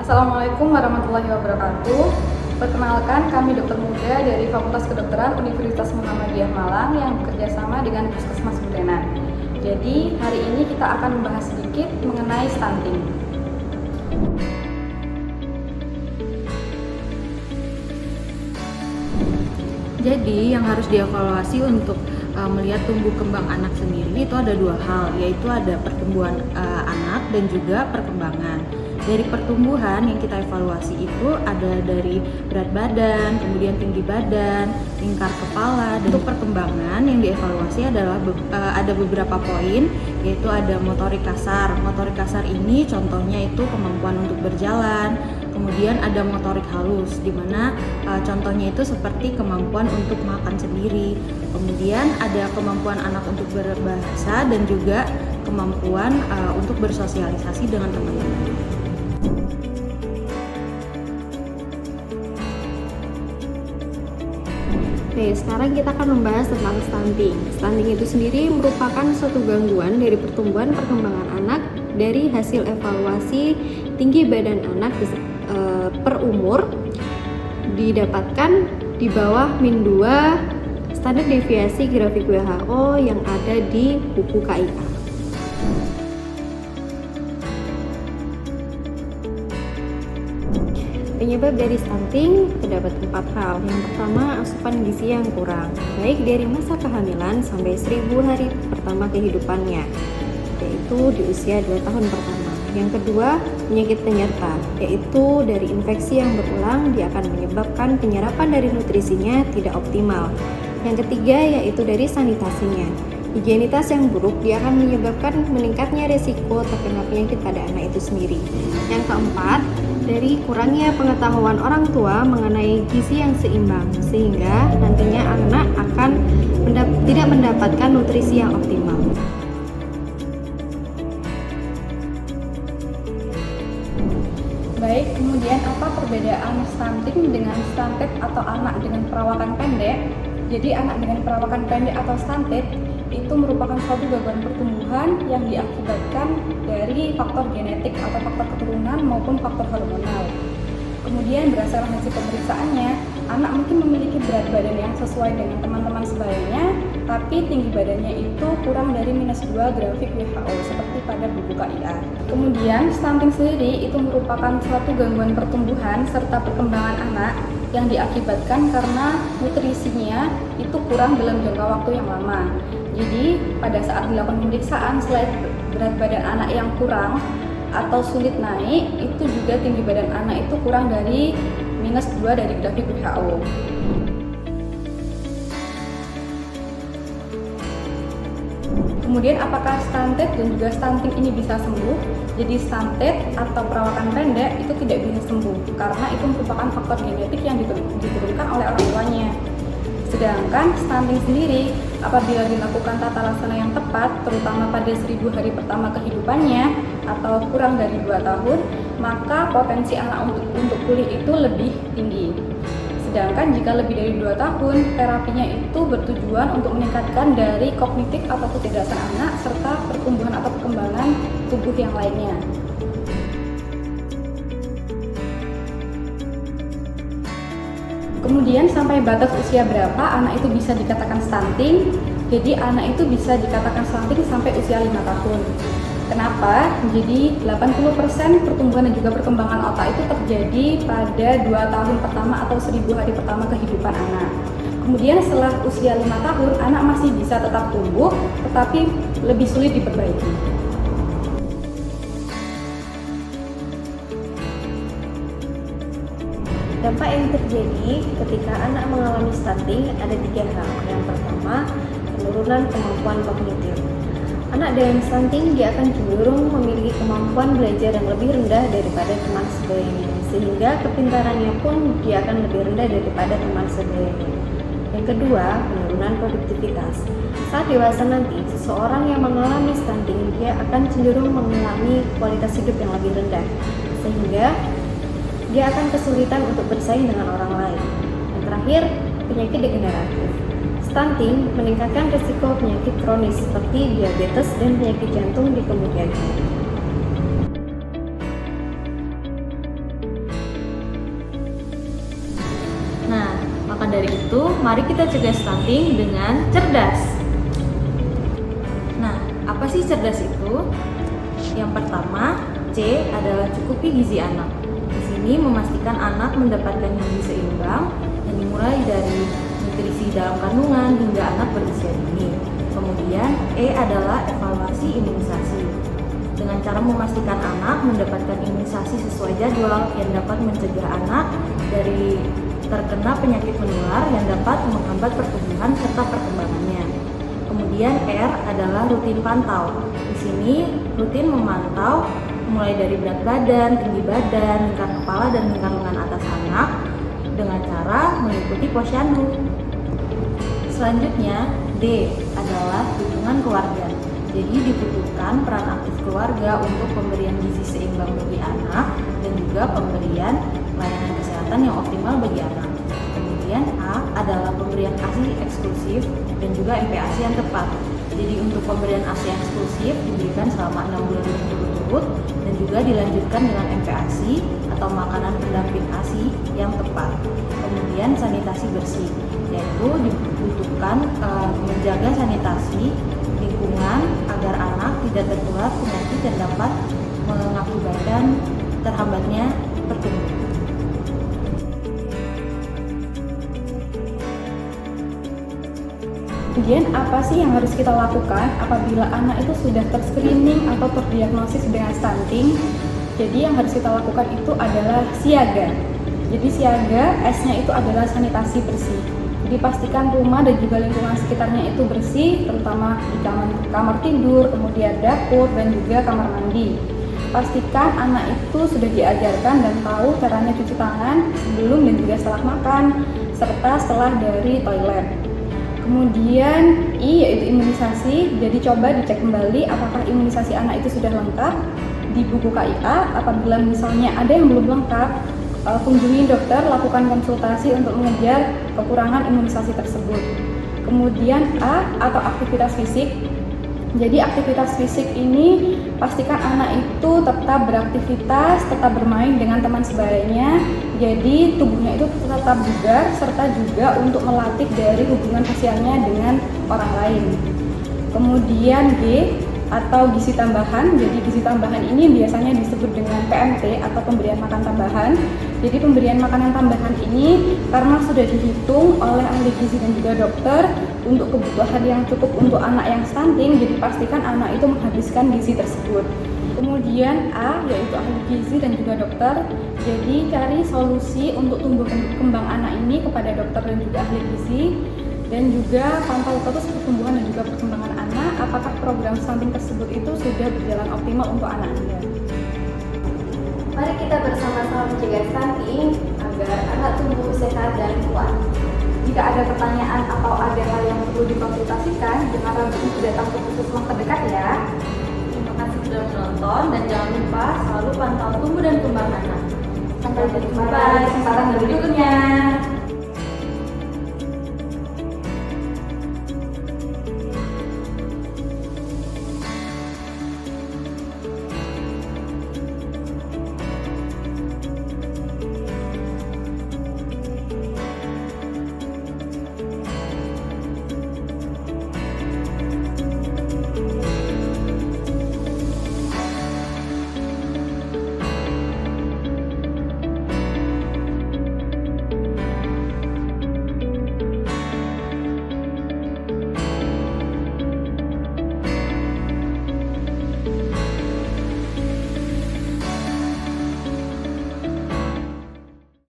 Assalamualaikum warahmatullahi wabarakatuh. Perkenalkan, kami dokter muda dari Fakultas Kedokteran Universitas Muhammadiyah Malang yang bekerja sama dengan Puskesmas Budenan. Jadi, hari ini kita akan membahas sedikit mengenai stunting. Jadi, yang harus dievaluasi untuk melihat tumbuh kembang anak sendiri itu ada dua hal, yaitu ada pertumbuhan anak dan juga perkembangan. Dari pertumbuhan yang kita evaluasi itu ada dari berat badan, kemudian tinggi badan, lingkar kepala. Dan untuk perkembangan yang dievaluasi adalah ada beberapa poin, yaitu ada motorik kasar. Motorik kasar ini contohnya itu kemampuan untuk berjalan. Kemudian ada motorik halus, di mana contohnya itu seperti kemampuan untuk makan sendiri. Kemudian ada kemampuan anak untuk berbahasa dan juga kemampuan untuk bersosialisasi dengan teman-teman. Oke, sekarang kita akan membahas tentang stunting. Stunting itu sendiri merupakan suatu gangguan dari pertumbuhan perkembangan anak dari hasil evaluasi tinggi badan anak per umur didapatkan di bawah -2 standar deviasi grafik WHO yang ada di buku KIA. Penyebab dari stunting terdapat 4 hal. Yang pertama, asupan gizi yang kurang, baik dari masa kehamilan sampai 1000 hari pertama kehidupannya, yaitu di usia 2 tahun pertama. Yang kedua, penyakit penyerta, yaitu dari infeksi yang berulang, dia akan menyebabkan penyerapan dari nutrisinya tidak optimal. Yang ketiga, yaitu dari sanitasinya. Higienitas yang buruk, dia akan menyebabkan meningkatnya risiko terkena penyakit pada anak itu sendiri. Yang keempat, dari kurangnya pengetahuan orang tua mengenai gizi yang seimbang, sehingga nantinya anak akan tidak mendapatkan nutrisi yang optimal. Baik, kemudian apa perbedaan stunting dengan stunted atau anak dengan perawakan pendek? Jadi anak dengan perawakan pendek atau stunted itu merupakan suatu gangguan pertumbuhan yang diakibatkan dari faktor genetik atau faktor keturunan maupun faktor hormonal. Kemudian berdasarkan hasil pemeriksaannya, anak mungkin memiliki berat badan yang sesuai dengan teman-teman sebayanya, tapi tinggi badannya itu kurang dari -2 grafik WHO seperti pada buku KIA. Kemudian stunting sendiri itu merupakan suatu gangguan pertumbuhan serta perkembangan anak yang diakibatkan karena nutrisinya itu kurang dalam jangka waktu yang lama. Jadi pada saat dilakukan pemeriksaan, selain berat badan anak yang kurang atau sulit naik, itu juga tinggi badan anak itu kurang dari -2 dari grafik WHO. Kemudian apakah stunted dan juga stunting ini bisa sembuh? Jadi stunted atau perawakan pendek itu tidak bisa sembuh karena itu merupakan faktor genetik yang diturunkan oleh orang tuanya. Sedangkan stunting sendiri apabila dilakukan tata laksana yang tepat, terutama pada 1000 hari pertama kehidupannya atau kurang dari 2 tahun, maka potensi anak untuk pulih itu lebih tinggi. Sedangkan jika lebih dari 2 tahun, terapinya itu bertujuan untuk meningkatkan dari kognitif atau kecerdasan anak serta pertumbuhan atau perkembangan tubuh yang lainnya. Kemudian sampai batas usia berapa anak itu bisa dikatakan stunting? Jadi anak itu bisa dikatakan stunting sampai usia 5 tahun. Kenapa? Jadi 80% pertumbuhan dan juga perkembangan otak itu terjadi pada 2 tahun pertama atau 1000 hari pertama kehidupan anak. Kemudian setelah usia 5 tahun, anak masih bisa tetap tumbuh, tetapi lebih sulit diperbaiki. Dampak yang terjadi ketika anak mengalami stunting ada 3 hal. Yang pertama, penurunan kemampuan kognitif. Anak dengan stunting dia akan cenderung memiliki kemampuan belajar yang lebih rendah daripada teman sebayanya, sehingga kepintarannya pun dia akan lebih rendah daripada teman sebayanya. Yang kedua, penurunan produktivitas. Saat dewasa nanti, seseorang yang mengalami stunting dia akan cenderung mengalami kualitas hidup yang lebih rendah, sehingga dia akan kesulitan untuk bersaing dengan orang lain. Yang terakhir, penyakit degeneratif. Stunting meningkatkan risiko penyakit kronis seperti diabetes dan penyakit jantung di kemudian hari. Maka dari itu, mari kita cegah stunting dengan cerdas. Nah, apa sih cerdas itu? Yang pertama, C adalah cukupi gizi anak. Di sini memastikan anak mendapatkan gizi seimbang yang dimulai dari nutrisi dalam kandungan hingga anak berusia dini. Kemudian, E adalah evaluasi imunisasi. Dengan cara memastikan anak mendapatkan imunisasi sesuai jadwal yang dapat mencegah anak dari terkena penyakit menular yang dapat menghambat pertumbuhan serta perkembangannya. Kemudian R adalah rutin pantau. Di sini rutin memantau mulai dari berat badan, tinggi badan, lingkar kepala dan lingkar lengan atas anak dengan cara mengikuti posyandu. Selanjutnya D adalah dukungan keluarga. Jadi dibutuhkan peran aktif keluarga untuk pemberian gizi seimbang bagi anak dan juga pemberian layanan kesehatan yang optimal bagi anak. Kemudian A adalah pemberian ASI eksklusif dan juga MPASI yang tepat. Jadi untuk pemberian ASI eksklusif diberikan selama 6 bulan berturut-turut dan juga dilanjutkan dengan MPASI atau makanan pendamping ASI yang tepat. Kemudian sanitasi bersih, yaitu dibutuhkan menjaga sanitasi lingkungan agar anak tidak tertular penyakit yang dapat mengakibatkan terhambatnya pertumbuhan. Kemudian apa sih yang harus kita lakukan apabila anak itu sudah terscreening atau terdiagnosis dengan stunting? Jadi yang harus kita lakukan itu adalah siaga. Jadi siaga, S-nya itu adalah sanitasi bersih. Jadi pastikan rumah dan juga lingkungan sekitarnya itu bersih, terutama di kamar tidur, kemudian dapur dan juga kamar mandi. Pastikan anak itu sudah diajarkan dan tahu caranya cuci tangan sebelum dan juga setelah makan, serta setelah dari toilet. Kemudian I yaitu imunisasi, jadi coba dicek kembali apakah imunisasi anak itu sudah lengkap di buku KIA. Apabila misalnya ada yang belum lengkap, kunjungi dokter, lakukan konsultasi untuk mengejar kekurangan imunisasi tersebut. Kemudian A atau aktivitas fisik. Jadi aktivitas fisik ini pastikan anak itu tetap beraktivitas, tetap bermain dengan teman sebayanya. Jadi tubuhnya itu tetap bugar serta juga untuk melatih dari hubungan sosialnya dengan orang lain. Kemudian G atau gizi tambahan. Jadi gizi tambahan ini biasanya disebut dengan PMT atau pemberian makan tambahan. Jadi pemberian makanan tambahan ini karena sudah dihitung oleh ahli gizi dan juga dokter untuk kebutuhan yang cukup untuk anak yang stunting, jadi pastikan anak itu menghabiskan gizi tersebut. Kemudian A yaitu ahli gizi dan juga dokter. Jadi cari solusi untuk tumbuh kembang anak ini kepada dokter dan juga ahli gizi. Dan juga pantau terus pertumbuhan dan juga perkembangan anak, apakah program stunting tersebut itu sudah berjalan optimal untuk anak Anda. Mari kita bersama-sama mencegah stunting agar anak tumbuh sehat dan kuat. Jika ada pertanyaan atau ada hal yang perlu dikonsultasikan, jangan ragu untuk datang ke puskesmas terdekat ya. Terima kasih sudah menonton dan jangan lupa selalu pantau tumbuh dan kembang anak. Sampai jumpa di kesempatan berikutnya.